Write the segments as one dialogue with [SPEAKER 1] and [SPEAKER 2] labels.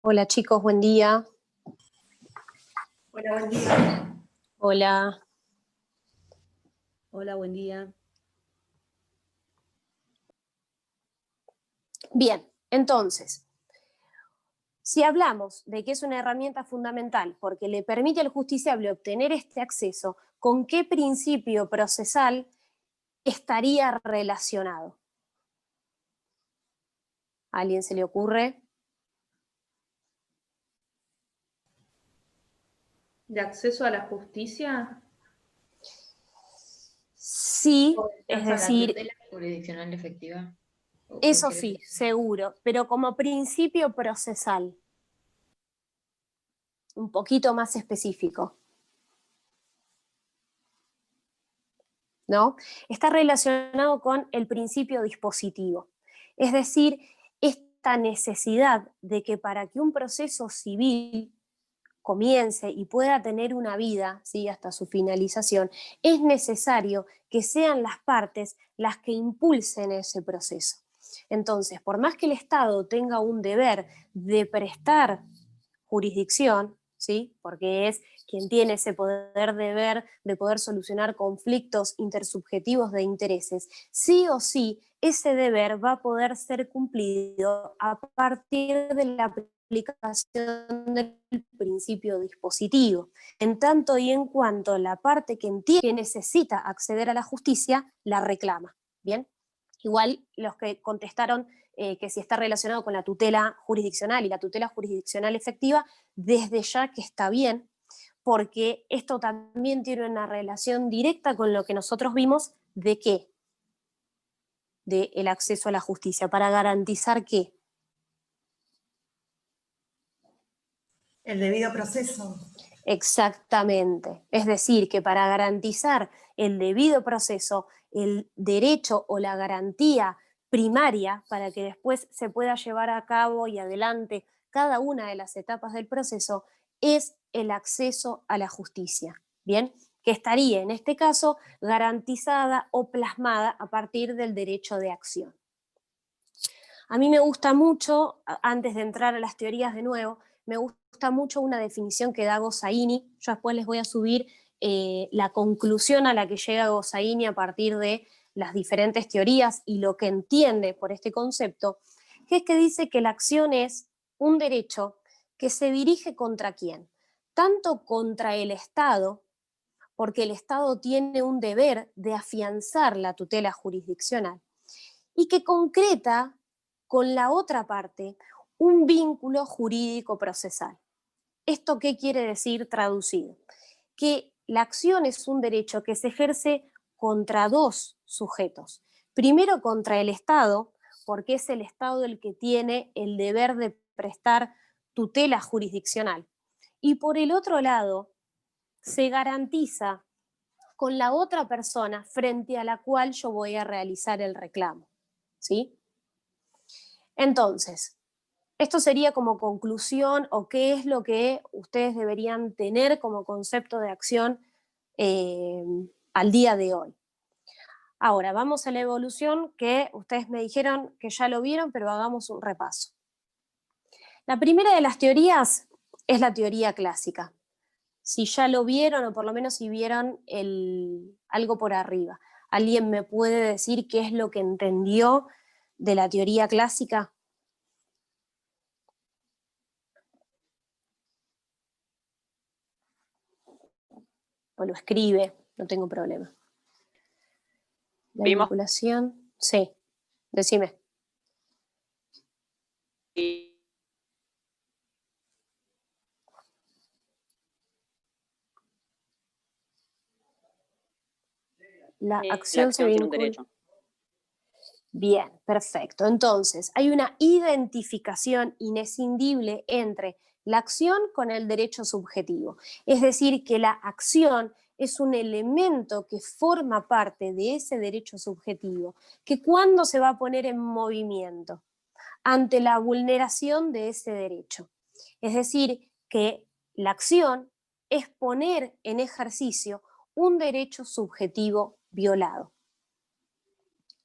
[SPEAKER 1] Hola chicos, buen día.
[SPEAKER 2] Hola, buen día.
[SPEAKER 1] Hola.
[SPEAKER 3] Hola, buen día.
[SPEAKER 1] Bien, entonces, si hablamos de que es una herramienta fundamental porque le permite al justiciable obtener este acceso, ¿con qué principio procesal estaría relacionado? ¿A alguien se le ocurre?
[SPEAKER 2] ¿De acceso a la justicia?
[SPEAKER 1] Sí, es
[SPEAKER 4] ¿Alcanza la
[SPEAKER 1] decir,
[SPEAKER 4] tutela jurisdiccional efectiva?
[SPEAKER 1] eso sí, seguro, pero como principio procesal, un poquito más específico, ¿no? Está relacionado con el principio dispositivo, es decir, esta necesidad de que para que un proceso civil comience y pueda tener una vida, ¿sí?, hasta su finalización, es necesario que sean las partes las que impulsen ese proceso. Entonces, por más que el Estado tenga un deber de prestar jurisdicción, ¿sí?, porque es quien tiene ese poder deber de poder solucionar conflictos intersubjetivos de intereses, sí o sí ese deber va a poder ser cumplido a partir de la aplicación del principio dispositivo, en tanto y en cuanto la parte que entiende que necesita acceder a la justicia la reclama. ¿Bien? Igual los que contestaron que si está relacionado con la tutela jurisdiccional y la tutela jurisdiccional efectiva, desde ya que está bien, porque esto también tiene una relación directa con lo que nosotros vimos de qué, del acceso a la justicia, para garantizar qué.
[SPEAKER 2] El debido proceso.
[SPEAKER 1] Exactamente. Es decir, que para garantizar el debido proceso, el derecho o la garantía primaria para que después se pueda llevar a cabo y adelante cada una de las etapas del proceso, es el acceso a la justicia. ¿Bien? Que estaría en este caso garantizada o plasmada a partir del derecho de acción. A mí me gusta mucho, antes de entrar a las teorías de nuevo, me gusta mucho una definición que da Gossaini. Yo después les voy a subir la conclusión a la que llega Gossaini a partir de las diferentes teorías y lo que entiende por este concepto, que es que dice que la acción es un derecho que se dirige contra quién, tanto contra el Estado, porque el Estado tiene un deber de afianzar la tutela jurisdiccional, y que concreta con la otra parte un vínculo jurídico procesal. ¿Esto qué quiere decir traducido? Que la acción es un derecho que se ejerce contra dos sujetos. Primero contra el Estado, porque es el Estado el que tiene el deber de prestar tutela jurisdiccional. Y por el otro lado, se garantiza con la otra persona frente a la cual yo voy a realizar el reclamo. ¿Sí? Entonces, esto sería como conclusión o qué es lo que ustedes deberían tener como concepto de acción al día de hoy. Ahora, vamos a la evolución que ustedes me dijeron que ya lo vieron, pero hagamos un repaso. La primera de las teorías es la teoría clásica. Si ya lo vieron o por lo menos si vieron algo por arriba. ¿Alguien me puede decir qué es lo que entendió de la teoría clásica? O lo escribe, no tengo problema. La vinculación, sí, decime. La acción se vincula. Bien, perfecto. Entonces, hay una identificación inescindible entre la acción con el derecho subjetivo. Es decir, que la acción es un elemento que forma parte de ese derecho subjetivo, que cuando se va a poner en movimiento ante la vulneración de ese derecho. Es decir, que la acción es poner en ejercicio un derecho subjetivo violado.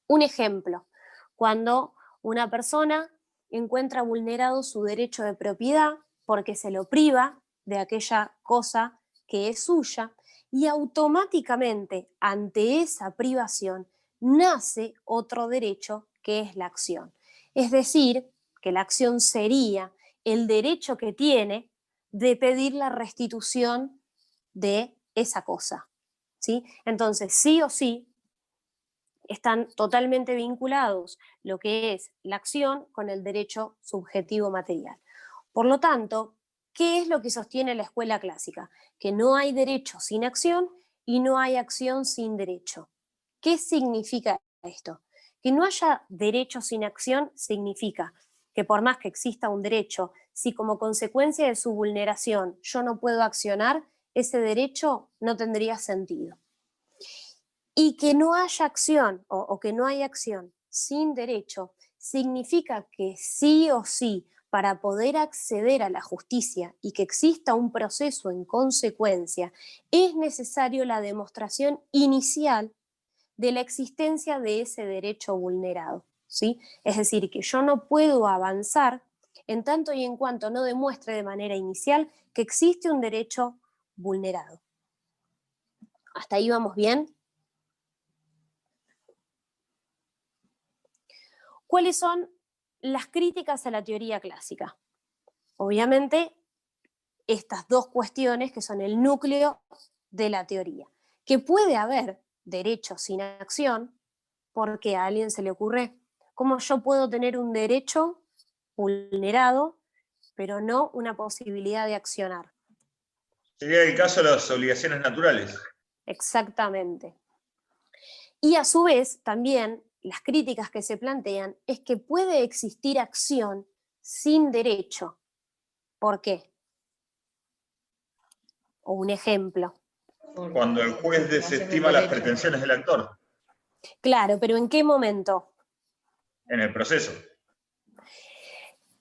[SPEAKER 1] Un ejemplo, cuando una persona encuentra vulnerado su derecho de propiedad porque se lo priva de aquella cosa que es suya, y automáticamente ante esa privación nace otro derecho que es la acción. Es decir, que la acción sería el derecho que tiene de pedir la restitución de esa cosa, ¿sí? Entonces, sí o sí, están totalmente vinculados lo que es la acción con el derecho subjetivo material. Por lo tanto, ¿qué es lo que sostiene la escuela clásica? Que no hay derecho sin acción y no hay acción sin derecho. ¿Qué significa esto? Que no haya derecho sin acción significa que por más que exista un derecho, si como consecuencia de su vulneración yo no puedo accionar, ese derecho no tendría sentido. Y que no haya acción o que no hay acción sin derecho significa que sí o sí, para poder acceder a la justicia y que exista un proceso en consecuencia, es necesario la demostración inicial de la existencia de ese derecho vulnerado, ¿sí? Es decir, que yo no puedo avanzar en tanto y en cuanto no demuestre de manera inicial que existe un derecho vulnerado. ¿Hasta ahí vamos bien? ¿Cuáles son las críticas a la teoría clásica? Obviamente, estas dos cuestiones que son el núcleo de la teoría. Que puede haber derecho sin acción, porque a alguien se le ocurre, ¿cómo yo puedo tener un derecho vulnerado, pero no una posibilidad de accionar?
[SPEAKER 3] Sería el caso de las obligaciones naturales.
[SPEAKER 1] Exactamente. Y a su vez, también las críticas que se plantean es que puede existir acción sin derecho. ¿Por qué? O un ejemplo.
[SPEAKER 3] Cuando el juez desestima las pretensiones del actor.
[SPEAKER 1] Claro, pero ¿en qué momento?
[SPEAKER 3] En el proceso.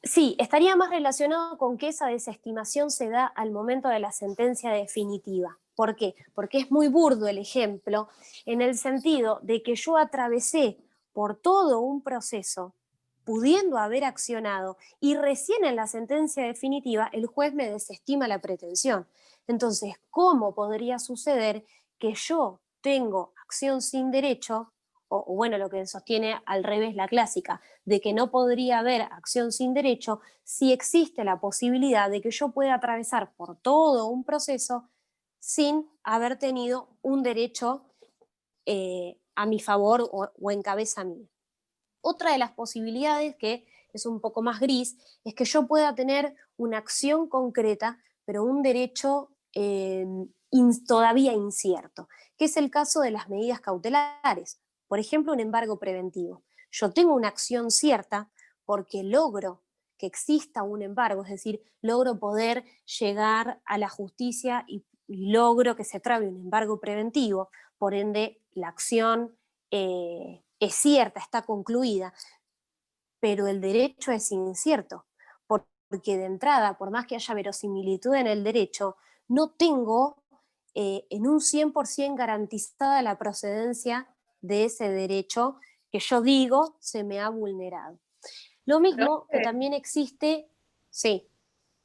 [SPEAKER 1] Sí, estaría más relacionado con que esa desestimación se da al momento de la sentencia definitiva. ¿Por qué? Porque es muy burdo el ejemplo, en el sentido de que yo atravesé por todo un proceso, pudiendo haber accionado, y recién en la sentencia definitiva el juez me desestima la pretensión. Entonces, ¿cómo podría suceder que yo tengo acción sin derecho, o bueno, lo que sostiene al revés la clásica, de que no podría haber acción sin derecho si existe la posibilidad de que yo pueda atravesar por todo un proceso sin haber tenido un derecho a mi favor o en cabeza mía? Otra de las posibilidades, que es un poco más gris, es que yo pueda tener una acción concreta, pero un derecho todavía incierto, que es el caso de las medidas cautelares. Por ejemplo, un embargo preventivo. Yo tengo una acción cierta porque logro que exista un embargo, es decir, logro poder llegar a la justicia y logro que se trabe un embargo preventivo, por ende la acción es cierta, está concluida, pero el derecho es incierto, porque de entrada, por más que haya verosimilitud en el derecho, no tengo en un 100% garantizada la procedencia de ese derecho que yo digo se me ha vulnerado. Lo mismo que también existe, sí.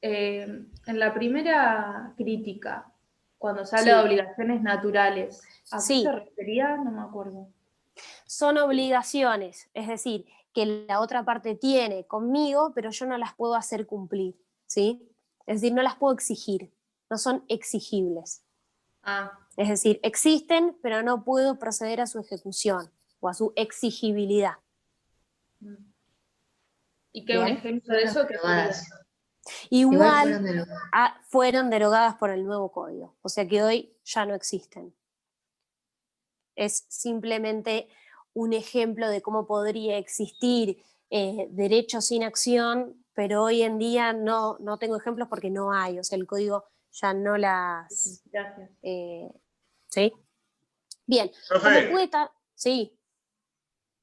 [SPEAKER 2] En la primera crítica, cuando se habla
[SPEAKER 1] Sí.
[SPEAKER 2] de obligaciones naturales, ¿a qué
[SPEAKER 1] Sí.
[SPEAKER 2] se refería? No me acuerdo.
[SPEAKER 1] Son obligaciones, es decir, que la otra parte tiene conmigo, pero yo no las puedo hacer cumplir, ¿sí? Es decir, no las puedo exigir, no son exigibles.
[SPEAKER 2] Ah,
[SPEAKER 1] Es decir, existen, pero no puedo proceder a su ejecución o a su exigibilidad.
[SPEAKER 2] ¿y qué un
[SPEAKER 1] Bien.
[SPEAKER 2] ejemplo de eso que sería?
[SPEAKER 1] Igual
[SPEAKER 4] fueron derogadas.
[SPEAKER 1] fueron derogadas por el nuevo código, o sea que hoy ya no existen. Es simplemente un ejemplo de cómo podría existir derecho sin acción, pero hoy en día no tengo ejemplos porque no hay, o sea, el código ya no las...
[SPEAKER 2] Gracias.
[SPEAKER 1] ¿Sí? Bien,
[SPEAKER 3] Profe,
[SPEAKER 1] como poeta, sí.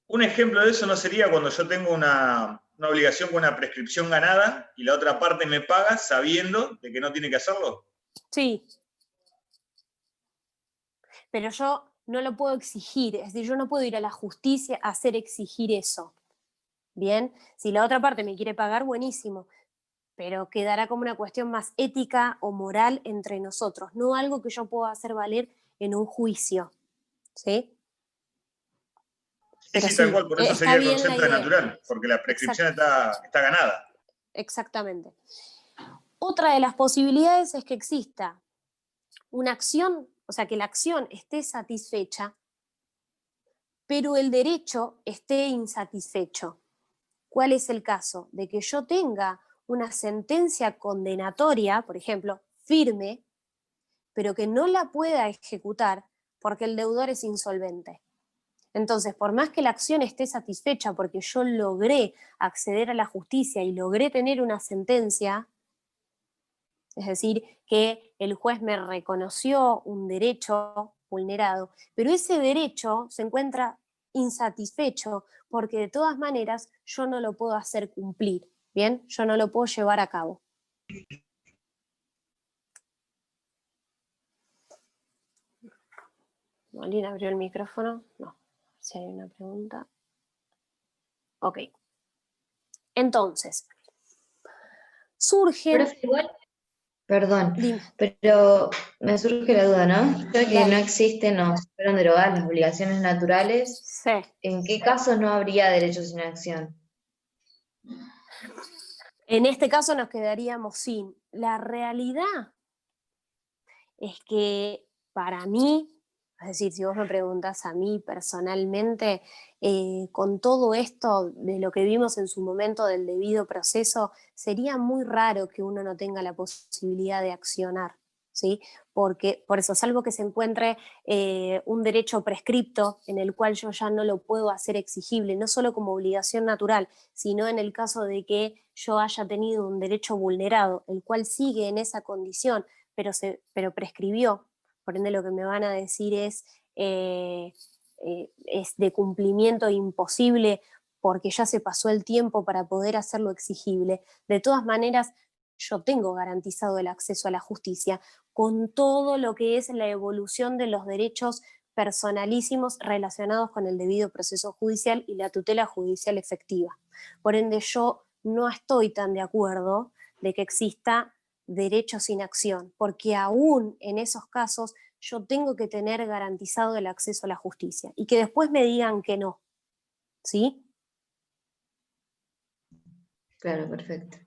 [SPEAKER 3] un ejemplo de eso no sería cuando yo tengo una obligación con una prescripción ganada y la otra parte me paga sabiendo de que no tiene que hacerlo.
[SPEAKER 1] Sí, pero yo no lo puedo exigir, es decir, yo no puedo ir a la justicia a hacer exigir eso. Bien, si la otra parte me quiere pagar, buenísimo, pero quedará como una cuestión más ética o moral entre nosotros, no algo que yo pueda hacer valer en un juicio, ¿sí?
[SPEAKER 3] Sí,
[SPEAKER 1] Pero
[SPEAKER 3] sí, tal
[SPEAKER 1] sí,
[SPEAKER 3] cual, por eso
[SPEAKER 1] está
[SPEAKER 3] sería el
[SPEAKER 1] bien la
[SPEAKER 3] concepto de
[SPEAKER 1] idea.
[SPEAKER 3] natural, porque la prescripción
[SPEAKER 1] Exact-
[SPEAKER 3] está ganada.
[SPEAKER 1] exactamente. Otra de las posibilidades es que exista una acción, o sea, que la acción esté satisfecha, pero el derecho esté insatisfecho. ¿Cuál es el caso? De que yo tenga una sentencia condenatoria, por ejemplo, firme, pero que no la pueda ejecutar porque el deudor es insolvente. Entonces, por más que la acción esté satisfecha porque yo logré acceder a la justicia y logré tener una sentencia, es decir, que el juez me reconoció un derecho vulnerado, pero ese derecho se encuentra insatisfecho porque de todas maneras yo no lo puedo hacer cumplir, ¿bien? Yo no lo puedo llevar a cabo. ¿Alguien abrió el micrófono? No. Si hay una pregunta. Ok. Entonces, surgen...
[SPEAKER 4] Profe, igual, perdón,
[SPEAKER 1] Dime,
[SPEAKER 4] pero me surge la duda, ¿no? Ya que no
[SPEAKER 1] dale.
[SPEAKER 4] existen o se fueron derogadas las obligaciones naturales,
[SPEAKER 1] Sí.
[SPEAKER 4] ¿en qué casos no habría derecho sin acción?
[SPEAKER 1] En este caso nos quedaríamos sin. La realidad es que para mí, es decir, si vos me preguntás a mí personalmente, con todo esto de lo que vimos en su momento del debido proceso, sería muy raro que uno no tenga la posibilidad de accionar, ¿sí? Porque, por eso, salvo que se encuentre un derecho prescripto en el cual yo ya no lo puedo hacer exigible, no solo como obligación natural, sino en el caso de que yo haya tenido un derecho vulnerado, el cual sigue en esa condición, pero prescribió. Por ende, lo que me van a decir es de cumplimiento imposible porque ya se pasó el tiempo para poder hacerlo exigible. De todas maneras, yo tengo garantizado el acceso a la justicia con todo lo que es la evolución de los derechos personalísimos relacionados con el debido proceso judicial y la tutela judicial efectiva. Por ende, yo no estoy tan de acuerdo de que exista derecho sin acción, porque aún en esos casos yo tengo que tener garantizado el acceso a la justicia y que después me digan que no, ¿sí?
[SPEAKER 4] Claro, perfecto.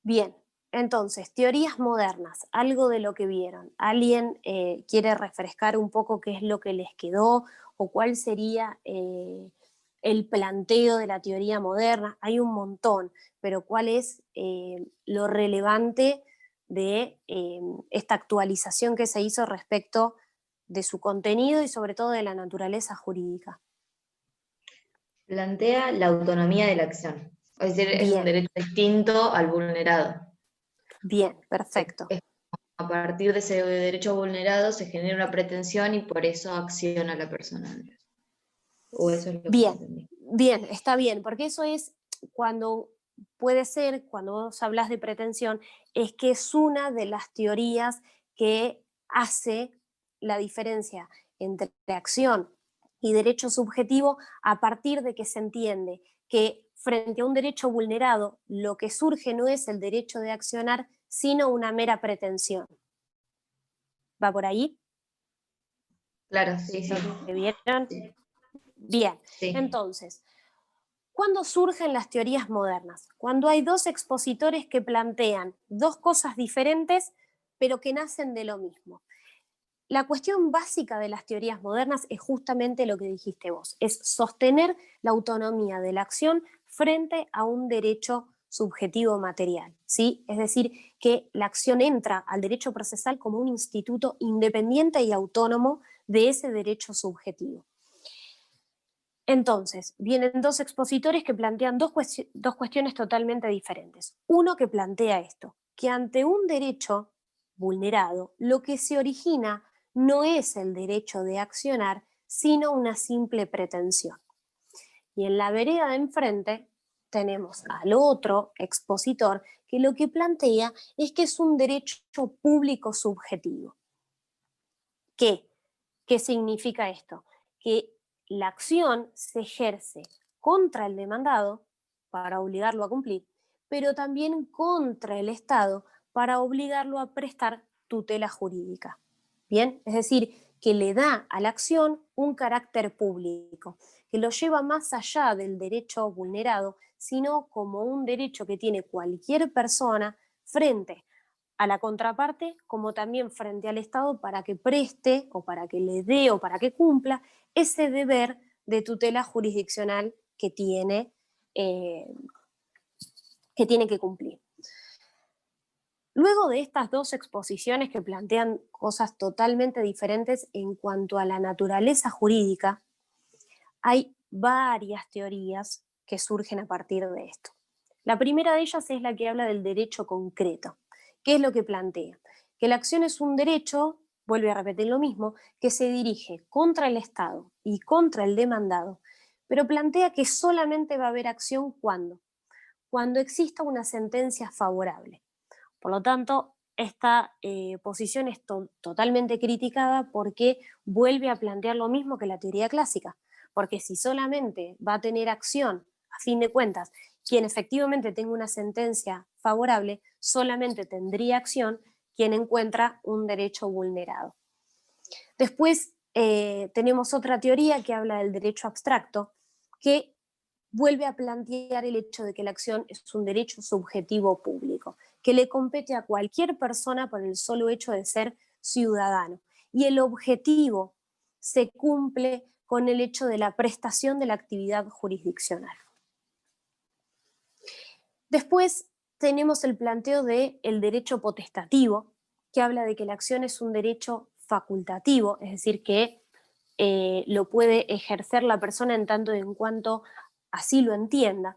[SPEAKER 1] Bien, entonces, teorías modernas, algo de lo que vieron. ¿Alguien quiere refrescar un poco qué es lo que les quedó o cuál sería el planteo de la teoría moderna? Hay un montón, pero ¿cuál es lo relevante de esta actualización que se hizo respecto de su contenido y sobre todo de la naturaleza jurídica?
[SPEAKER 4] Plantea la autonomía de la acción, es decir, es un
[SPEAKER 1] Bien,
[SPEAKER 4] derecho distinto al vulnerado.
[SPEAKER 1] bien, perfecto.
[SPEAKER 4] Es a partir de ese derecho vulnerado se genera una pretensión y por eso acciona la persona. O eso es lo que
[SPEAKER 1] Bien,
[SPEAKER 4] entendí.
[SPEAKER 1] bien, está bien, porque eso es cuando puede ser, cuando vos hablas de pretensión, es que es una de las teorías que hace la diferencia entre acción y derecho subjetivo a partir de que se entiende que frente a un derecho vulnerado, lo que surge no es el derecho de accionar, sino una mera pretensión. ¿Va por ahí
[SPEAKER 4] Claro, sí, sí.
[SPEAKER 1] lo que vieron? Bien,
[SPEAKER 4] Sí.
[SPEAKER 1] entonces, ¿cuándo surgen las teorías modernas? Cuando hay dos expositores que plantean dos cosas diferentes, pero que nacen de lo mismo. La cuestión básica de las teorías modernas es justamente lo que dijiste vos, es sostener la autonomía de la acción frente a un derecho subjetivo material, ¿sí? Es decir, que la acción entra al derecho procesal como un instituto independiente y autónomo de ese derecho subjetivo. Entonces, vienen dos expositores que plantean dos cuestiones totalmente diferentes. Uno que plantea esto, que ante un derecho vulnerado, lo que se origina no es el derecho de accionar, sino una simple pretensión. Y en la vereda de enfrente tenemos al otro expositor que lo que plantea es que es un derecho público subjetivo. ¿Qué? ¿Qué significa esto? Que la acción se ejerce contra el demandado para obligarlo a cumplir, pero también contra el Estado para obligarlo a prestar tutela jurídica. ¿Bien? Es decir, que le da a la acción un carácter público, que lo lleva más allá del derecho vulnerado, sino como un derecho que tiene cualquier persona frente a la contraparte, como también frente al Estado para que preste o para que le dé o para que cumpla ese deber de tutela jurisdiccional que tiene que cumplir. Luego de estas dos exposiciones que plantean cosas totalmente diferentes en cuanto a la naturaleza jurídica, hay varias teorías que surgen a partir de esto. La primera de ellas es la que habla del derecho concreto. ¿Qué es lo que plantea? Que la acción es un derecho, vuelve a repetir lo mismo, que se dirige contra el Estado y contra el demandado, pero plantea que solamente va a haber acción cuando exista una sentencia favorable. Por lo tanto, esta posición es totalmente criticada porque vuelve a plantear lo mismo que la teoría clásica, porque si solamente va a tener acción, a fin de cuentas, quien efectivamente tenga una sentencia favorable, solamente tendría acción quien encuentra un derecho vulnerado. Después tenemos otra teoría que habla del derecho abstracto, que vuelve a plantear el hecho de que la acción es un derecho subjetivo público, que le compete a cualquier persona por el solo hecho de ser ciudadano. Y el objetivo se cumple con el hecho de la prestación de la actividad jurisdiccional. Después tenemos el planteo del derecho potestativo, que habla de que la acción es un derecho facultativo, es decir, que lo puede ejercer la persona en tanto y en cuanto así lo entienda,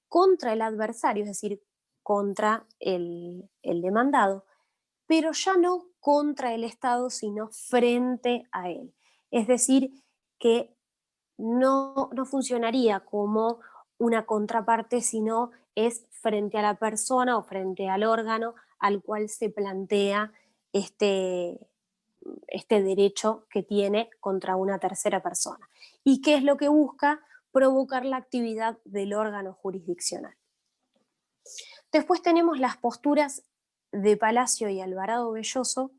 [SPEAKER 1] contra el adversario, es decir, contra el demandado, pero ya no contra el Estado, sino frente a él. Es decir, que no funcionaría como una contraparte, sino es frente a la persona o frente al órgano al cual se plantea este derecho que tiene contra una tercera persona. ¿Y qué es lo que busca? Provocar la actividad del órgano jurisdiccional. Después tenemos las posturas de Palacio y Alvarado Belloso,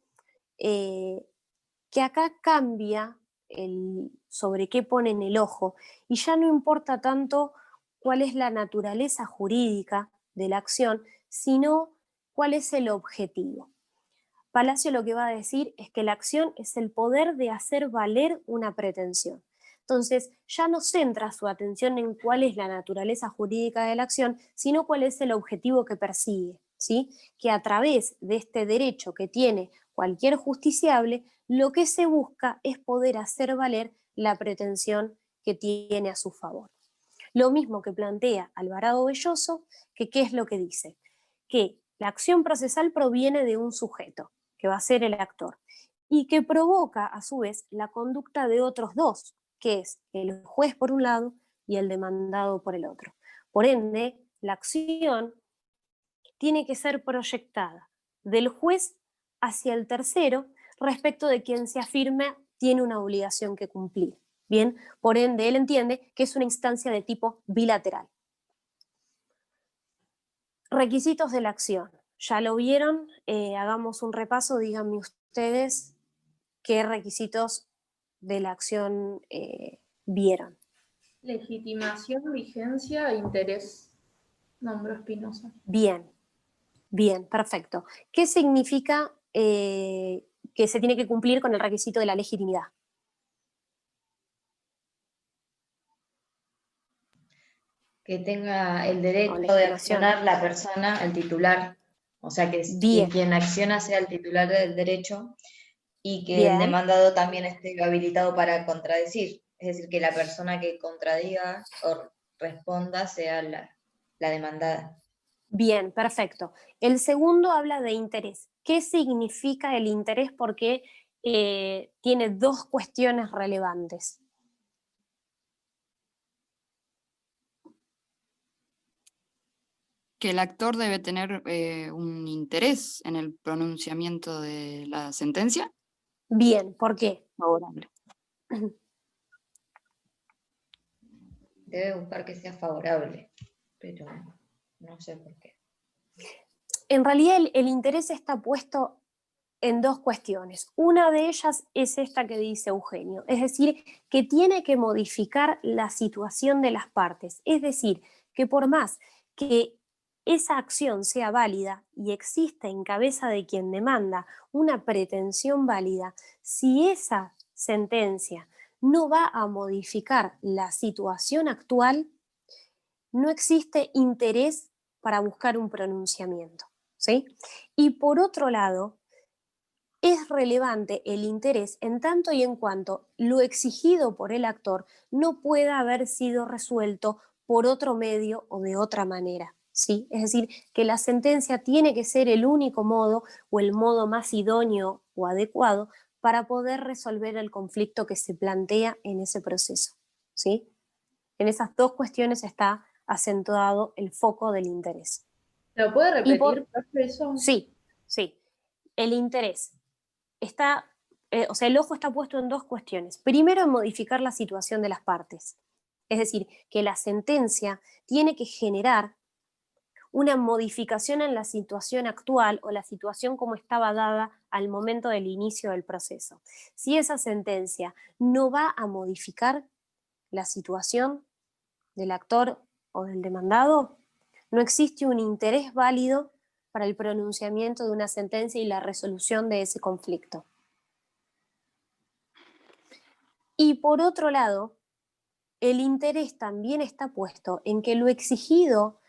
[SPEAKER 1] que acá cambia sobre qué ponen el ojo, y ya no importa tanto cuál es la naturaleza jurídica de la acción, sino cuál es el objetivo. Palacio lo que va a decir es que la acción es el poder de hacer valer una pretensión. Entonces, ya no centra su atención en cuál es la naturaleza jurídica de la acción, sino cuál es el objetivo que persigue, ¿sí? Que a través de este derecho que tiene cualquier justiciable, lo que se busca es poder hacer valer la pretensión que tiene a su favor. Lo mismo que plantea Alvarado Belloso, que ¿qué es lo que dice? Que la acción procesal proviene de un sujeto, que va a ser el actor, y que provoca a su vez la conducta de otros dos, que es el juez por un lado y el demandado por el otro. Por ende, la acción tiene que ser proyectada del juez hacia el tercero respecto de quien se afirma tiene una obligación que cumplir. Bien, por ende, él entiende que es una instancia de tipo bilateral. Requisitos de la acción. ¿Ya lo vieron? Hagamos un repaso, díganme ustedes qué requisitos de la acción vieron.
[SPEAKER 2] Legitimación, vigencia e interés. Nombró Espinosa.
[SPEAKER 1] Bien, bien, perfecto. ¿Qué significa que se tiene que cumplir con el requisito de la legitimidad?
[SPEAKER 4] Que tenga el derecho de accionar la persona, el titular, o sea, que quien acciona sea el titular del derecho y que el demandado también esté habilitado para contradecir, es decir, que la persona que contradiga o responda sea la demandada.
[SPEAKER 1] Bien, perfecto. El segundo habla de interés. ¿Qué significa el interés? Porque tiene dos cuestiones relevantes.
[SPEAKER 5] Que el actor debe tener un interés en el pronunciamiento de la sentencia.
[SPEAKER 1] Bien, ¿por qué?
[SPEAKER 5] Favorable.
[SPEAKER 4] debe buscar que sea favorable, pero no sé por qué.
[SPEAKER 1] En realidad el interés está puesto en dos cuestiones. Una de ellas es esta que dice Eugenio, es decir, que tiene que modificar la situación de las partes, es decir, que por más que esa acción sea válida y exista en cabeza de quien demanda una pretensión válida, si esa sentencia no va a modificar la situación actual, no existe interés para buscar un pronunciamiento, ¿sí? Y por otro lado, es relevante el interés en tanto y en cuanto lo exigido por el actor no pueda haber sido resuelto por otro medio o de otra manera, ¿sí? Es decir, que la sentencia tiene que ser el único modo o el modo más idóneo o adecuado para poder resolver el conflicto que se plantea en ese proceso, ¿sí? En esas dos cuestiones está acentuado el foco del interés.
[SPEAKER 2] ¿Lo puede repetir, profe, eso?
[SPEAKER 1] Sí, sí. El interés está, o sea, el ojo está puesto en dos cuestiones. Primero, en modificar la situación de las partes. Es decir, que la sentencia tiene que generar una modificación en la situación actual o la situación como estaba dada al momento del inicio del proceso. Si esa sentencia no va a modificar la situación del actor o del demandado, no existe un interés válido para el pronunciamiento de una sentencia y la resolución de ese conflicto. Y por otro lado, el interés también está puesto en que lo exigido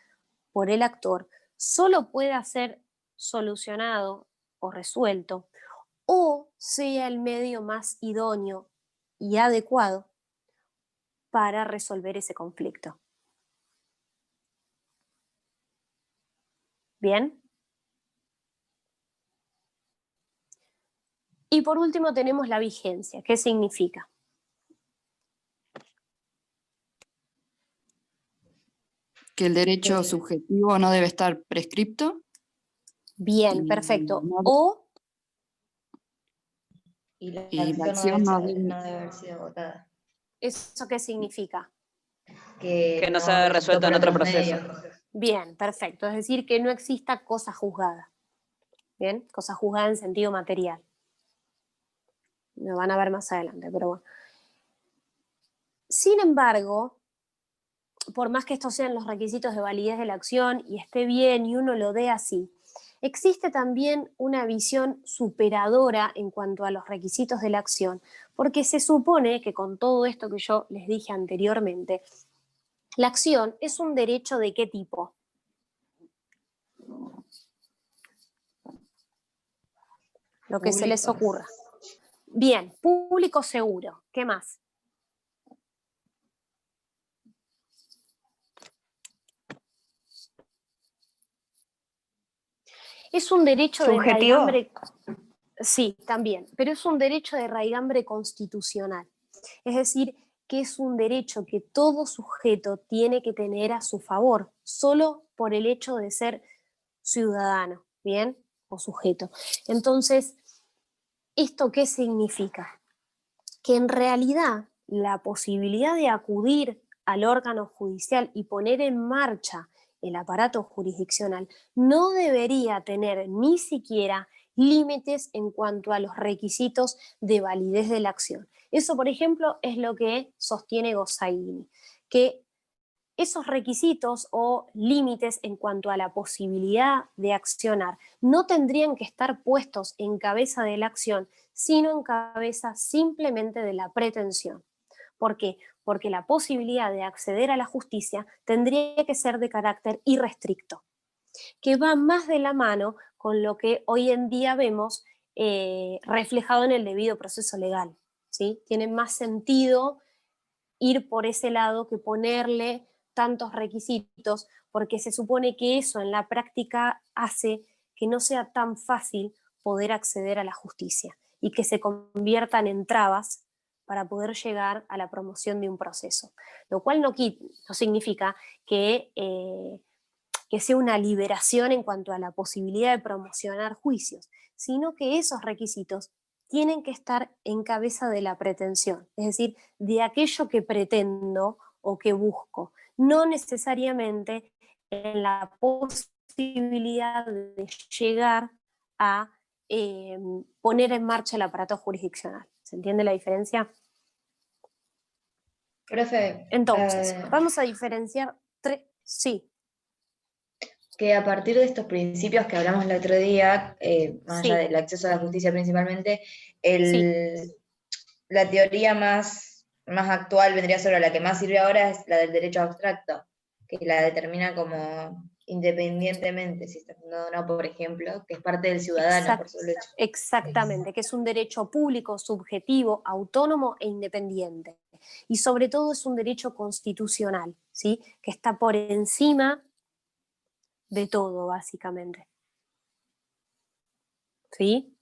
[SPEAKER 1] por el actor solo pueda ser solucionado o resuelto o sea el medio más idóneo y adecuado para resolver ese conflicto. ¿Bien? Y por último tenemos la vigencia. ¿Qué significa?
[SPEAKER 5] Que el derecho subjetivo no debe estar prescripto.
[SPEAKER 1] Bien, perfecto.
[SPEAKER 5] No,
[SPEAKER 4] Y la
[SPEAKER 5] la
[SPEAKER 4] acción no
[SPEAKER 5] acción
[SPEAKER 4] debe haber sido agotada.
[SPEAKER 1] ¿Eso qué significa?
[SPEAKER 4] Que
[SPEAKER 6] no se ha resuelto en otro proceso.
[SPEAKER 1] Bien, perfecto. Es decir, que no exista cosa juzgada. Bien, cosa juzgada en sentido material. Lo van a ver más adelante, pero bueno. Sin embargo, por más que estos sean los requisitos de validez de la acción y esté bien y uno lo dé así, existe también una visión superadora en cuanto a los requisitos de la acción, porque se supone que con todo esto que yo les dije anteriormente, la acción es un derecho ¿de qué tipo? Lo que se les ocurra. Bien, público seguro. ¿Qué más? Es un derecho de raigambre. Sí, también, pero es un derecho de raigambre constitucional. Es decir, que es un derecho que todo sujeto tiene que tener a su favor, solo por el hecho de ser ciudadano, ¿bien? O sujeto. Entonces, ¿esto qué significa? Que en realidad la posibilidad de acudir al órgano judicial y poner en marcha el aparato jurisdiccional no debería tener ni siquiera límites en cuanto a los requisitos de validez de la acción. Eso, por ejemplo, es lo que sostiene Gossaini, que esos requisitos o límites en cuanto a la posibilidad de accionar no tendrían que estar puestos en cabeza de la acción, sino en cabeza simplemente de la pretensión. ¿Por qué? Porque la posibilidad de acceder a la justicia tendría que ser de carácter irrestricto, que va más de la mano con lo que hoy en día vemos reflejado en el debido proceso legal, ¿sí? Tiene más sentido ir por ese lado que ponerle tantos requisitos, porque se supone que eso en la práctica hace que no sea tan fácil poder acceder a la justicia y que se conviertan en trabas para poder llegar a la promoción de un proceso. Lo cual no significa que sea una liberación en cuanto a la posibilidad de promocionar juicios, sino que esos requisitos tienen que estar en cabeza de la pretensión, es decir, de aquello que pretendo o qué busco, no necesariamente en la posibilidad de llegar a poner en marcha el aparato jurisdiccional. ¿Se entiende la diferencia?
[SPEAKER 4] Profe,
[SPEAKER 1] Entonces, vamos a diferenciar tres. Sí.
[SPEAKER 4] Que a partir de estos principios que hablamos el otro día, más allá del acceso a la justicia principalmente, la teoría más actual vendría a ser la que más sirve ahora, es la del derecho abstracto, que la determina como independientemente si está fundado o no, por ejemplo, que es parte del ciudadano por su hecho.
[SPEAKER 1] Exactamente, que es un derecho público, subjetivo, autónomo e independiente. Y sobre todo es un derecho constitucional, ¿sí? Que está por encima de todo, básicamente. ¿Sí?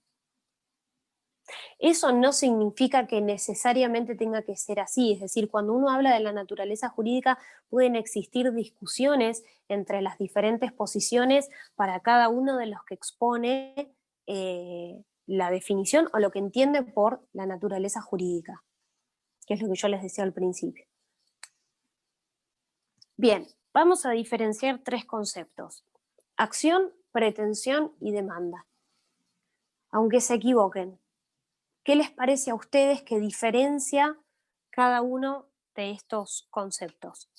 [SPEAKER 1] Eso no significa que necesariamente tenga que ser así, es decir, cuando uno habla de la naturaleza jurídica pueden existir discusiones entre las diferentes posiciones para cada uno de los que expone la definición o lo que entiende por la naturaleza jurídica, que es lo que yo les decía al principio. Bien, vamos a diferenciar tres conceptos: acción, pretensión y demanda. Aunque se equivoquen, ¿qué les parece a ustedes que diferencia cada uno de estos conceptos?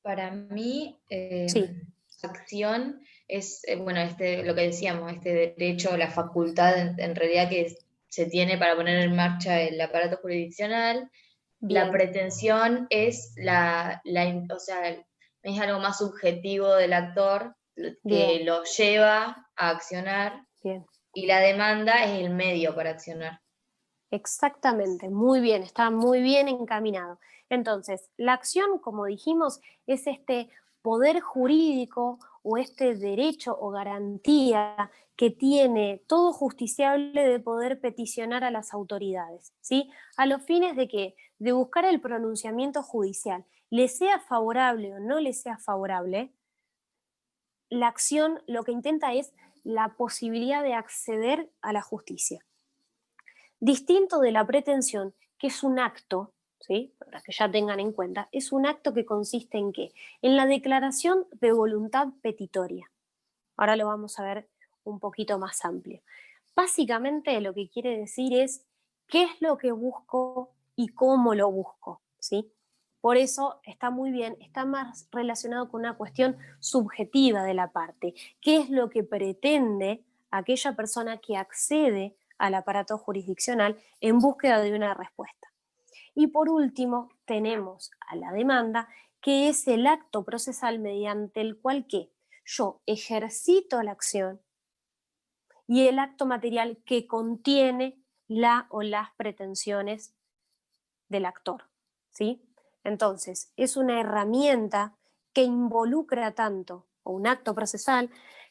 [SPEAKER 4] Para mí,
[SPEAKER 1] Sí.
[SPEAKER 4] acción es, bueno, lo que decíamos, este derecho, la facultad en realidad que se tiene para poner en marcha el aparato jurisdiccional.
[SPEAKER 1] Bien.
[SPEAKER 4] La pretensión es o sea, es algo más subjetivo del actor que
[SPEAKER 1] Bien.
[SPEAKER 4] lo lleva a accionar.
[SPEAKER 1] Bien.
[SPEAKER 4] Y la demanda es el medio para accionar.
[SPEAKER 1] Exactamente, muy bien, está muy bien encaminado. Entonces, la acción, como dijimos, es este poder jurídico o este derecho o garantía que tiene todo justiciable de poder peticionar a las autoridades, ¿sí? A los fines de que, de buscar el pronunciamiento judicial, le sea favorable o no le sea favorable, la acción lo que intenta es la posibilidad de acceder a la justicia. Distinto de la pretensión, que es un acto, ¿sí? Para que ya tengan en cuenta, es un acto que consiste en ¿qué? En la declaración de voluntad petitoria. Ahora lo vamos a ver un poquito más amplio. Básicamente lo que quiere decir es qué es lo que busco y cómo lo busco, ¿sí? Por eso está muy bien, está más relacionado con una cuestión subjetiva de la parte. ¿Qué es lo que pretende aquella persona que accede al aparato jurisdiccional en búsqueda de una respuesta? Y por último, tenemos a la demanda, que es el acto procesal mediante el cual ¿qué? Yo ejercito la acción y el acto material que contiene la o las pretensiones del actor, ¿sí? Entonces, es una herramienta que involucra tanto, o un acto procesal,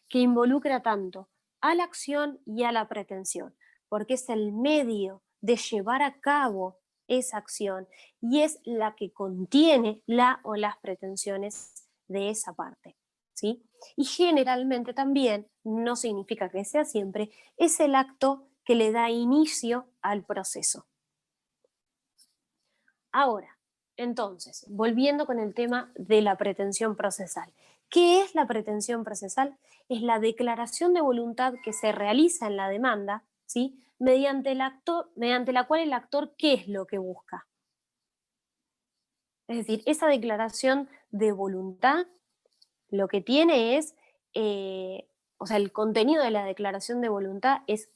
[SPEAKER 1] que involucra tanto a la acción y a la pretensión, porque es el medio de llevar a cabo esa acción y es la que contiene la o las pretensiones de esa parte, ¿sí? Y generalmente también, no significa que sea siempre, es el acto que le da inicio al proceso. Ahora, entonces, volviendo con el tema de la pretensión procesal. ¿Qué es la pretensión procesal? Es la declaración de voluntad que se realiza en la demanda, ¿sí? mediante la cual el actor, ¿qué es lo que busca? Es decir, esa declaración de voluntad lo que tiene es, o sea, el contenido de la declaración de voluntad es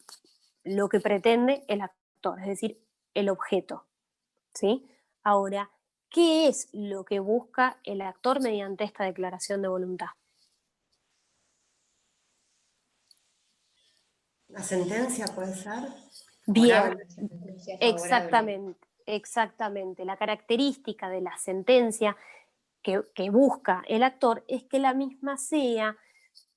[SPEAKER 1] lo que pretende el actor, es decir, el objeto, ¿sí? Ahora, ¿qué es lo que busca el actor mediante esta declaración de voluntad?
[SPEAKER 7] ¿La sentencia puede ser?
[SPEAKER 1] Bien,
[SPEAKER 4] Exactamente.
[SPEAKER 1] exactamente. La característica de la sentencia que busca el actor es que la misma sea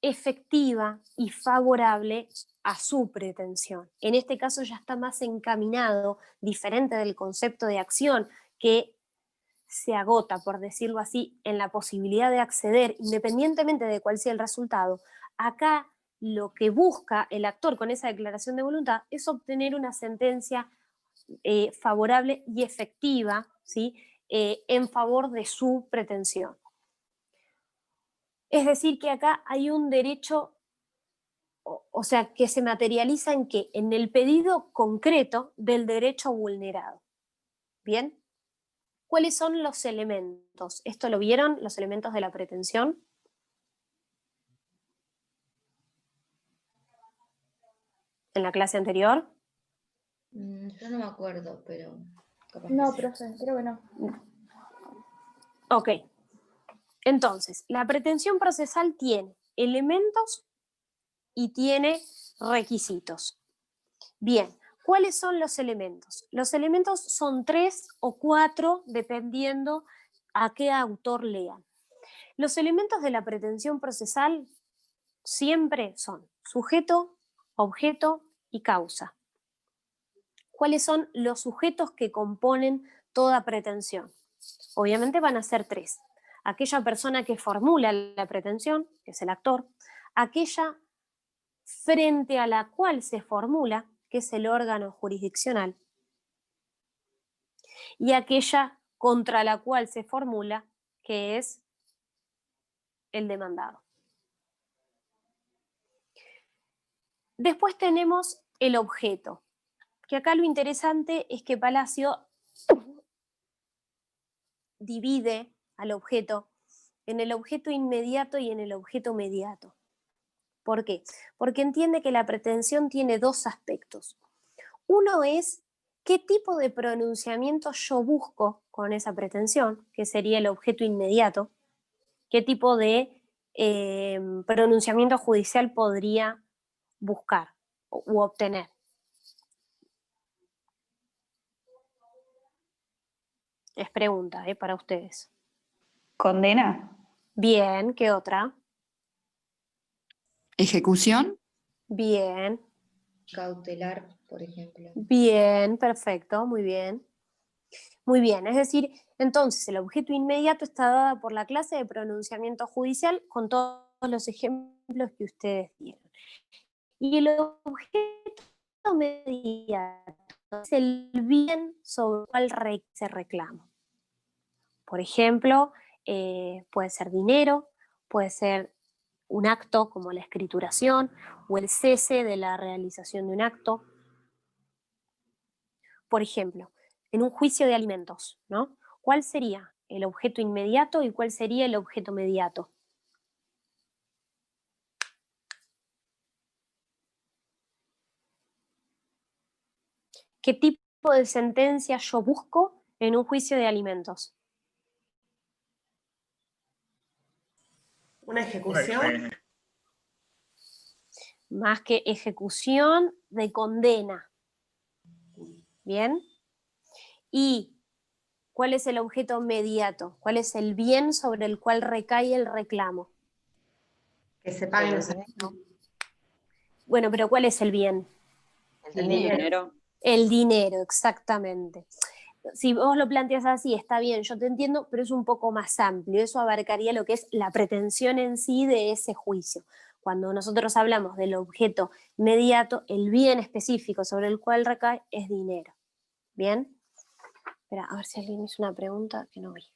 [SPEAKER 1] efectiva y favorable a su pretensión. En este caso ya está más encaminado, diferente del concepto de acción, que se agota, por decirlo así, en la posibilidad de acceder, independientemente de cuál sea el resultado. Acá lo que busca el actor con esa declaración de voluntad es obtener una sentencia favorable y efectiva, ¿sí? En favor de su pretensión. Es decir, que acá hay un derecho, o sea, que se materializa en qué? En el pedido concreto del derecho vulnerado. ¿Bien? ¿Cuáles son los elementos? ¿Esto lo vieron, los elementos de la pretensión? ¿En la clase anterior?
[SPEAKER 4] Yo no me acuerdo, pero capaz que
[SPEAKER 2] No,
[SPEAKER 4] sí.
[SPEAKER 2] profe, creo que no.
[SPEAKER 1] Ok. Entonces, la pretensión procesal tiene elementos y tiene requisitos. Bien, ¿cuáles son los elementos? Los elementos son 3 o 4, dependiendo a qué autor lean. Los elementos de la pretensión procesal siempre son sujeto, objeto y causa. ¿Cuáles son los sujetos que componen toda pretensión? Obviamente van a ser 3. Aquella persona que formula la pretensión, que es el actor, aquella frente a la cual se formula, que es el órgano jurisdiccional, y aquella contra la cual se formula, que es el demandado. Después tenemos el objeto, que acá lo interesante es que Palacio divide al objeto en el objeto inmediato y en el objeto mediato. ¿Por qué? Porque entiende que la pretensión tiene 2 aspectos. Uno es qué tipo de pronunciamiento yo busco con esa pretensión, que sería el objeto inmediato, qué tipo de pronunciamiento judicial podría buscar u obtener. Es pregunta para ustedes.
[SPEAKER 6] ¿Condena?
[SPEAKER 1] Bien, ¿qué otra?
[SPEAKER 5] ¿Ejecución?
[SPEAKER 1] Bien,
[SPEAKER 4] Cautelar, por ejemplo.
[SPEAKER 1] bien, perfecto, muy bien. Muy bien, es decir, entonces el objeto inmediato está dado por la clase de pronunciamiento judicial con todos los ejemplos que ustedes dieron. Y el objeto mediato es el bien sobre el cual se reclama. Por ejemplo, puede ser dinero, puede ser un acto como la escrituración o el cese de la realización de un acto. Por ejemplo, en un juicio de alimentos, ¿no? ¿Cuál sería el objeto inmediato y cuál sería el objeto mediato? ¿Qué tipo de sentencia yo busco en un juicio de alimentos?
[SPEAKER 7] ¿Una ejecución?
[SPEAKER 1] Más que ejecución, de condena. ¿Bien? ¿Y cuál es el objeto mediato? ¿Cuál es el bien sobre el cual recae el reclamo?
[SPEAKER 7] Que se paguen los salarios.
[SPEAKER 1] Bueno, pero ¿cuál es el bien?
[SPEAKER 6] El dinero.
[SPEAKER 1] El dinero, exactamente. Si vos lo planteas así, está bien, yo te entiendo, pero es un poco más amplio. Eso abarcaría lo que es la pretensión en sí de ese juicio. Cuando nosotros hablamos del objeto mediato, el bien específico sobre el cual recae es dinero. ¿Bien? Espera, a ver si alguien hizo una pregunta que no vi.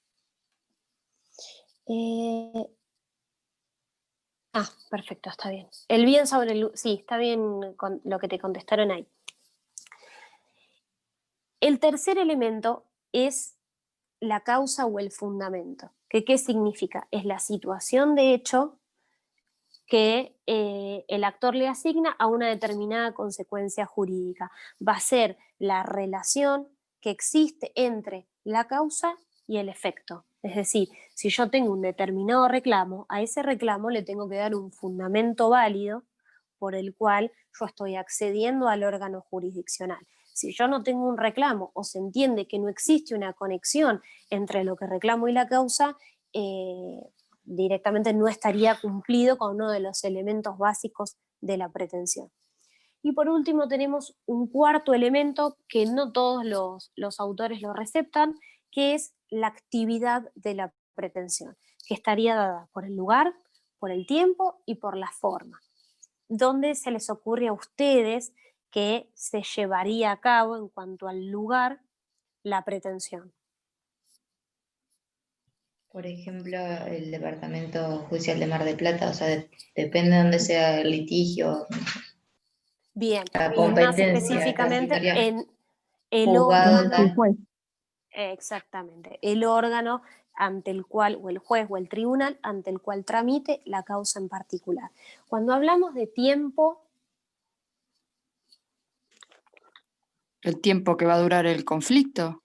[SPEAKER 1] Perfecto, está bien. El bien sobre el... Sí, está bien con lo que te contestaron ahí. El tercer elemento es la causa o el fundamento. ¿Qué significa? Es la situación de hecho que el actor le asigna a una determinada consecuencia jurídica. Va a ser la relación que existe entre la causa y el efecto. Es decir, si yo tengo un determinado reclamo, a ese reclamo le tengo que dar un fundamento válido por el cual yo estoy accediendo al órgano jurisdiccional. Si yo no tengo un reclamo o se entiende que no existe una conexión entre lo que reclamo y la causa, directamente no estaría cumplido con uno de los elementos básicos de la pretensión. Y por último tenemos un cuarto elemento que no todos los autores lo receptan, que es la actividad de la pretensión, que estaría dada por el lugar, por el tiempo y por la forma. ¿dónde se les ocurre a ustedes que se llevaría a cabo en cuanto al lugar la pretensión?
[SPEAKER 4] Por ejemplo, el Departamento Judicial de Mar del Plata, o sea, depende de dónde sea el litigio,
[SPEAKER 1] Bien,
[SPEAKER 4] la
[SPEAKER 1] y más
[SPEAKER 4] competencia
[SPEAKER 1] específicamente
[SPEAKER 4] transitoria,
[SPEAKER 1] en el
[SPEAKER 4] juzgado
[SPEAKER 1] órgano,
[SPEAKER 4] tal.
[SPEAKER 1] exactamente, el órgano ante el cual, o el juez o el tribunal ante el cual tramite la causa en particular. Cuando hablamos de tiempo,
[SPEAKER 5] ¿El tiempo que va a durar el conflicto?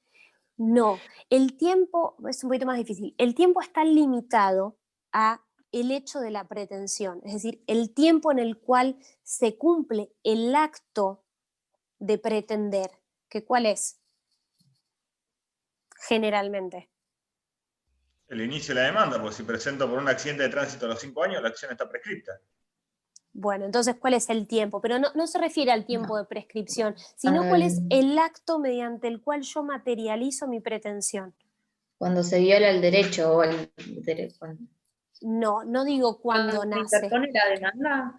[SPEAKER 1] no, el tiempo es un poquito más difícil. El tiempo está limitado a el hecho de la pretensión, es decir, el tiempo en el cual se cumple el acto de pretender, que ¿cuál es? Generalmente.
[SPEAKER 3] El inicio de la demanda, porque si presento por un accidente de tránsito a los 5 años, la acción está prescripta.
[SPEAKER 1] Bueno, entonces, ¿cuál es el tiempo? Pero no se refiere al tiempo de prescripción, sino cuál es
[SPEAKER 4] Al-
[SPEAKER 1] el acto mediante el cual yo materializo mi pretensión.
[SPEAKER 4] Cuando se viola el derecho o el derecho.
[SPEAKER 1] No digo cuando
[SPEAKER 2] ¿Se
[SPEAKER 1] nace.
[SPEAKER 2] interpone la demanda?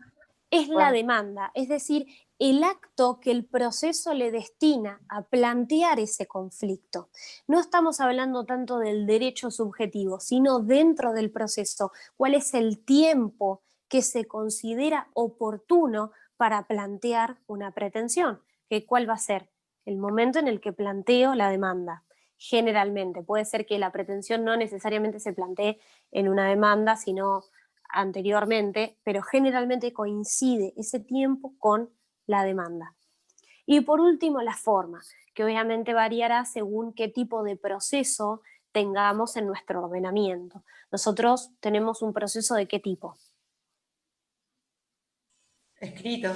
[SPEAKER 1] Es la demanda, es decir, el acto que el proceso le destina a plantear ese conflicto. No estamos hablando tanto del derecho subjetivo, sino dentro del proceso, cuál es el tiempo que se considera oportuno para plantear una pretensión, que cuál va a ser el momento en el que planteo la demanda. Generalmente, puede ser que la pretensión no necesariamente se plantee en una demanda, sino anteriormente, pero generalmente coincide ese tiempo con la demanda. Y por último, la forma, que obviamente variará según qué tipo de proceso tengamos en nuestro ordenamiento. Nosotros tenemos un proceso de qué tipo?
[SPEAKER 7] Escrito.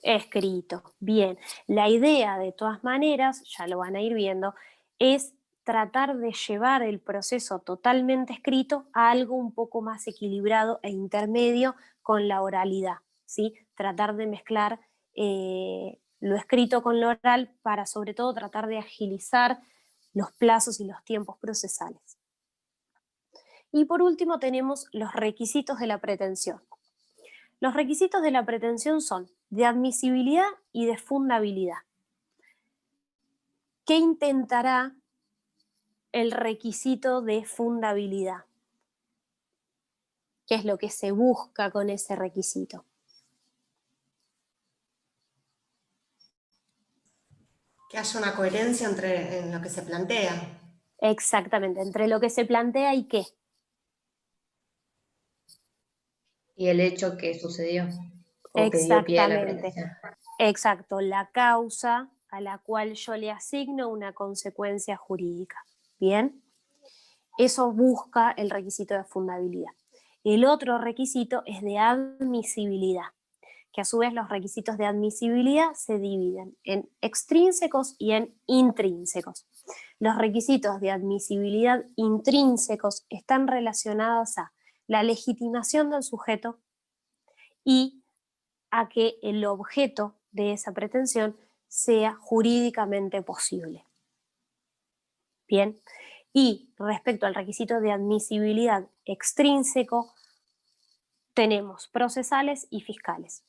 [SPEAKER 1] Escrito. Bien, la idea de todas maneras, ya lo van a ir viendo, es tratar de llevar el proceso totalmente escrito a algo un poco más equilibrado e intermedio con la oralidad, ¿sí? Tratar de mezclar lo escrito con lo oral para sobre todo tratar de agilizar los plazos y los tiempos procesales. Y por último tenemos los requisitos de la pretensión. Los requisitos de la pretensión son de admisibilidad y de fundabilidad. ¿Qué intentará el requisito de fundabilidad? ¿Qué es lo que se busca con ese requisito?
[SPEAKER 7] Que haya una coherencia en lo que se plantea.
[SPEAKER 1] Exactamente, entre lo que se plantea y qué.
[SPEAKER 4] Y el hecho que sucedió o que dio pie a la
[SPEAKER 1] Exactamente.
[SPEAKER 4] pretensión.
[SPEAKER 1] Exacto, la causa a la cual yo le asigno una consecuencia jurídica. ¿Bien? Eso busca el requisito de fundabilidad. El otro requisito es de admisibilidad, que a su vez los requisitos de admisibilidad se dividen en extrínsecos y en intrínsecos. Los requisitos de admisibilidad intrínsecos están relacionados a la legitimación del sujeto y a que el objeto de esa pretensión sea jurídicamente posible. Bien, y respecto al requisito de admisibilidad extrínseco, tenemos procesales y fiscales.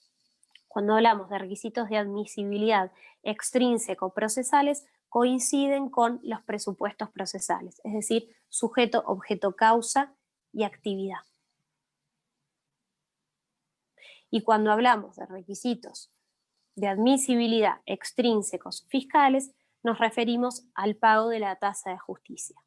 [SPEAKER 1] Cuando hablamos de requisitos de admisibilidad extrínseco procesales, coinciden con los presupuestos procesales, es decir, sujeto, objeto, causa y actividad. Y cuando hablamos de requisitos de admisibilidad extrínsecos fiscales, nos referimos al pago de la tasa de justicia.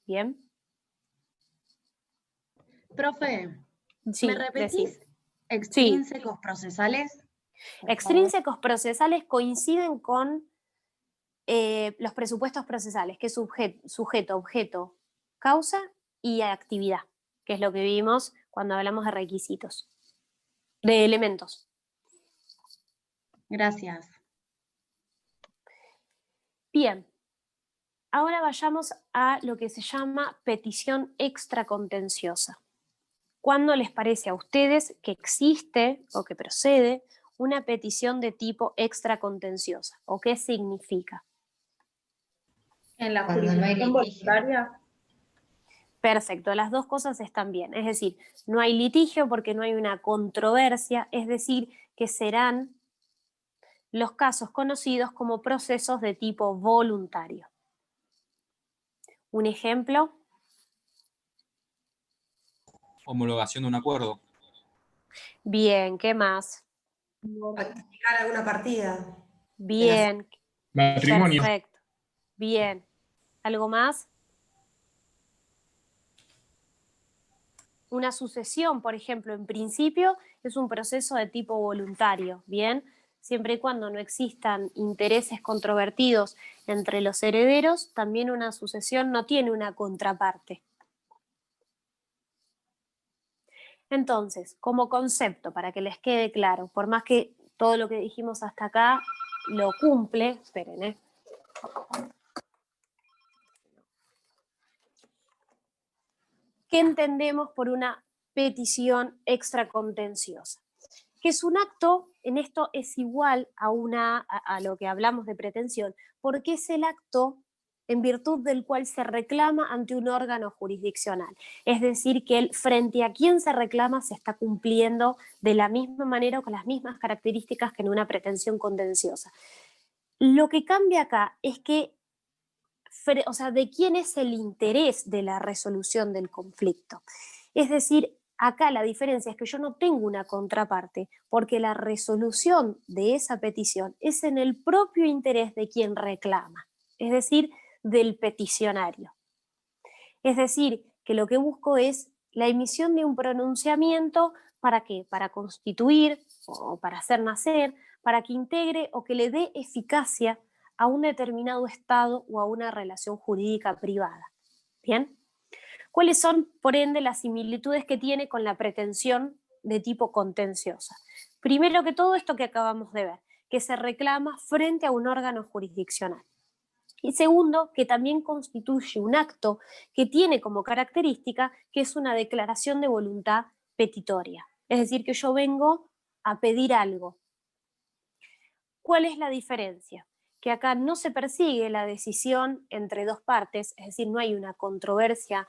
[SPEAKER 1] ¿Bien?
[SPEAKER 8] Profe,
[SPEAKER 1] Sí,
[SPEAKER 8] ¿me repetís
[SPEAKER 1] decime.
[SPEAKER 8] extrínsecos procesales?
[SPEAKER 1] Sí. Extrínsecos procesales coinciden con los presupuestos procesales, que es sujeto, objeto, causa y actividad, que es lo que vimos cuando hablamos de requisitos, de elementos.
[SPEAKER 8] Gracias.
[SPEAKER 1] Bien, ahora vayamos a lo que se llama petición extracontenciosa. ¿Cuándo les parece a ustedes que existe o que procede una petición de tipo extracontenciosa? ¿O qué significa?
[SPEAKER 2] En la
[SPEAKER 4] Cuando no hay
[SPEAKER 2] jurisdicción
[SPEAKER 4] litigio.
[SPEAKER 2] voluntaria.
[SPEAKER 1] Perfecto, las dos cosas están bien. Es decir, no hay litigio porque no hay una controversia, es decir, que serán los casos conocidos como procesos de tipo voluntario. Un ejemplo.
[SPEAKER 9] Homologación de un acuerdo.
[SPEAKER 1] Bien, ¿qué más?
[SPEAKER 7] Rectificar alguna partida.
[SPEAKER 1] Bien,
[SPEAKER 9] Matrimonio.
[SPEAKER 1] perfecto. Bien. ¿Algo más? Una sucesión, por ejemplo, en principio es un proceso de tipo voluntario, ¿bien? Siempre y cuando no existan intereses controvertidos entre los herederos, también una sucesión no tiene una contraparte. Entonces, como concepto, para que les quede claro, por más que todo lo que dijimos hasta acá lo cumple, esperen, ¿qué entendemos por una petición extracontenciosa? Que es un acto, en esto es igual a lo que hablamos de pretensión, porque es el acto en virtud del cual se reclama ante un órgano jurisdiccional. Es decir, que frente a quien se reclama se está cumpliendo de la misma manera o con las mismas características que en una pretensión contenciosa. Lo que cambia acá es que, o sea, de quién es el interés de la resolución del conflicto. Es decir, acá la diferencia es que yo no tengo una contraparte, porque la resolución de esa petición es en el propio interés de quien reclama, es decir, del peticionario. Es decir, que lo que busco es la emisión de un pronunciamiento, ¿para qué? Para constituir o para hacer nacer, para que integre o que le dé eficacia a un determinado estado o a una relación jurídica privada. ¿Bien? ¿Cuáles son, por ende, las similitudes que tiene con la pretensión de tipo contenciosa? Primero que todo, esto que acabamos de ver, que se reclama frente a un órgano jurisdiccional. Y segundo, que también constituye un acto que tiene como característica que es una declaración de voluntad petitoria. Es decir, que yo vengo a pedir algo. ¿Cuál es la diferencia? Que acá no se persigue la decisión entre dos partes, es decir, no hay una controversia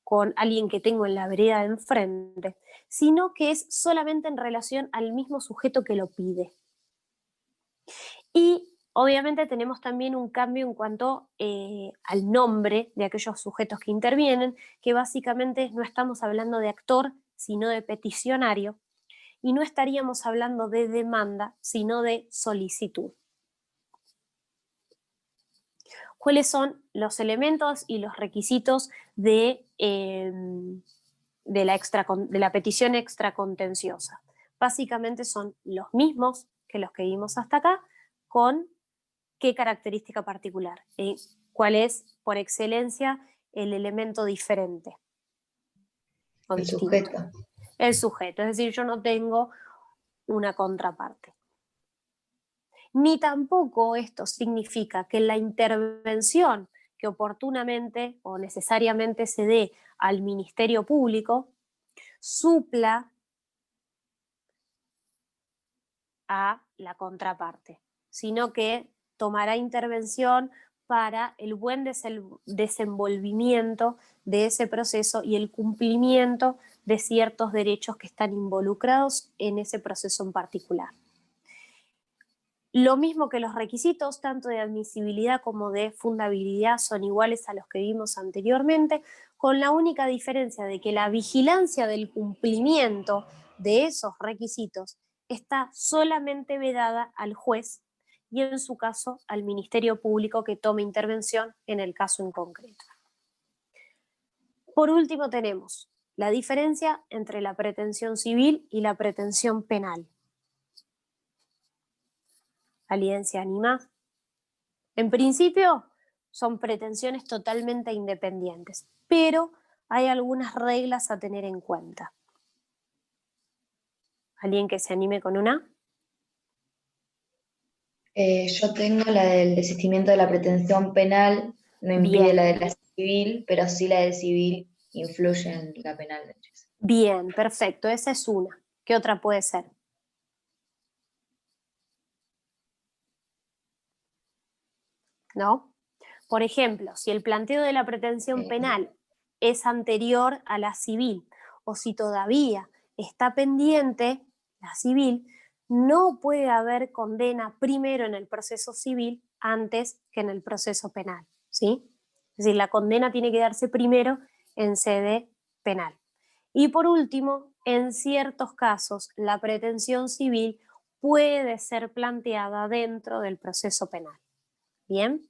[SPEAKER 1] con alguien que tengo en la vereda de enfrente, sino que es solamente en relación al mismo sujeto que lo pide. Y obviamente tenemos también un cambio en cuanto al nombre de aquellos sujetos que intervienen, que básicamente no estamos hablando de actor, sino de peticionario, y no estaríamos hablando de demanda, sino de solicitud. ¿Cuáles son los elementos y los requisitos de la petición extracontenciosa? Básicamente son los mismos que los que vimos hasta acá, con qué característica particular, cuál es, por excelencia, el elemento diferente.
[SPEAKER 4] El sujeto.
[SPEAKER 1] El sujeto, es decir, yo no tengo una contraparte. Ni tampoco esto significa que la intervención que oportunamente o necesariamente se dé al Ministerio Público supla a la contraparte, sino que tomará intervención para el buen desenvolvimiento de ese proceso y el cumplimiento de ciertos derechos que están involucrados en ese proceso en particular. Lo mismo que los requisitos, tanto de admisibilidad como de fundabilidad, son iguales a los que vimos anteriormente, con la única diferencia de que la vigilancia del cumplimiento de esos requisitos está solamente vedada al juez y, en su caso, al Ministerio Público que tome intervención en el caso en concreto. Por último, tenemos la diferencia entre la pretensión civil y la pretensión penal. ¿Alguien se anima? En principio, son pretensiones totalmente independientes, pero hay algunas reglas a tener en cuenta. ¿Alguien que se anime con una?
[SPEAKER 4] Yo tengo la del desistimiento de la pretensión penal, no impide
[SPEAKER 1] Bien.
[SPEAKER 4] la de la civil, pero sí la de civil influye en la penal.
[SPEAKER 1] Bien, perfecto, esa es una. ¿Qué otra puede ser? ¿No? Por ejemplo, si el planteo de la pretensión penal es anterior a la civil, o si todavía está pendiente la civil, no puede haber condena primero en el proceso civil antes que en el proceso penal, ¿sí? Es decir, la condena tiene que darse primero en sede penal. Y por último, en ciertos casos, la pretensión civil puede ser planteada dentro del proceso penal. ¿Bien?